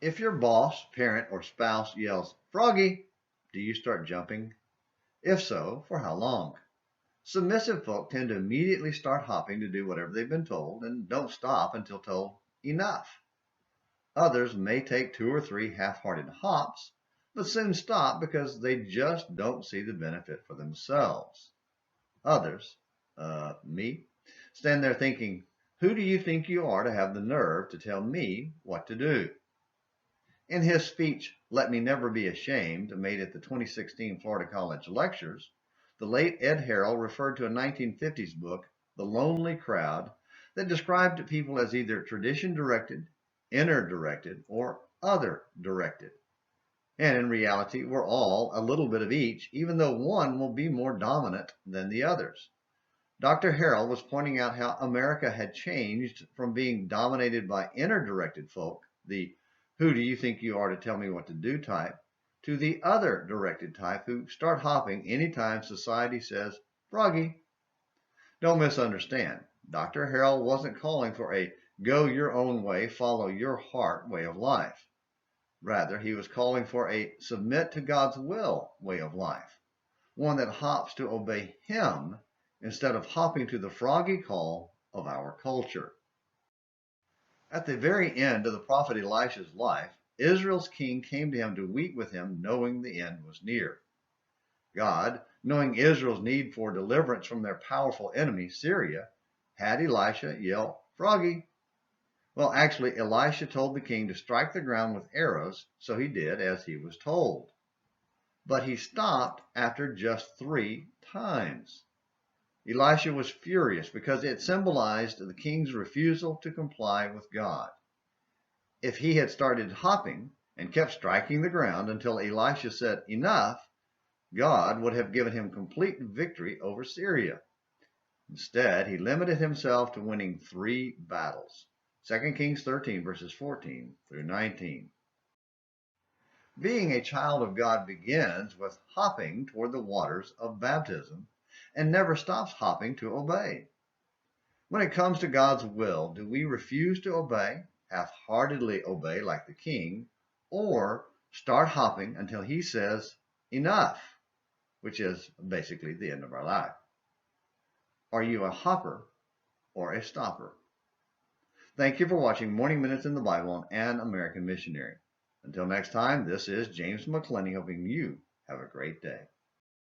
If your boss, parent, or spouse yells, "Froggy," do you start jumping? If so, for how long? Submissive folk tend to immediately start hopping to do whatever they've been told and don't stop until told enough. Others may take two or three half-hearted hops, but soon stop because they just don't see the benefit for themselves. Others, me, stand there thinking, who do you think you are to have the nerve to tell me what to do? In his speech, Let Me Never Be Ashamed, made at the 2016 Florida College Lectures, the late Ed Harrell referred to a 1950s book, The Lonely Crowd, that described people as either tradition-directed, inner-directed, or other-directed. And in reality, we're all a little bit of each, even though one will be more dominant than the others. Dr. Harrell was pointing out how America had changed from being dominated by inner-directed folk, the "who do you think you are to tell me what to do" type, to the other-directed type who start hopping anytime society says, "Froggy." Don't misunderstand. Dr. Harrell wasn't calling for a go your own way, follow your heart way of life. Rather, he was calling for a submit to God's will way of life, one that hops to obey him instead of hopping to the froggy call of our culture. At the very end of the prophet Elisha's life, Israel's king came to him to weep with him, knowing the end was near. God, knowing Israel's need for deliverance from their powerful enemy, Syria, had Elisha yell, "Froggy." Well, actually, Elisha told the king to strike the ground with arrows, so he did as he was told. But he stopped after just 3 times. Elisha was furious because it symbolized the king's refusal to comply with God. If he had started hopping and kept striking the ground until Elisha said enough, God would have given him complete victory over Syria. Instead, he limited himself to winning 3 battles. 2 Kings 13 verses 14 through 19. Being a child of God begins with hopping toward the waters of baptism and never stops hopping to obey. When it comes to God's will, do we refuse to obey, half-heartedly obey like the king, or start hopping until he says enough, which is basically the end of our life? Are you a hopper or a stopper? Thank you for watching Morning Minutes in the Bible on An American Missionary. Until next time, this is James McClenny hoping you have a great day.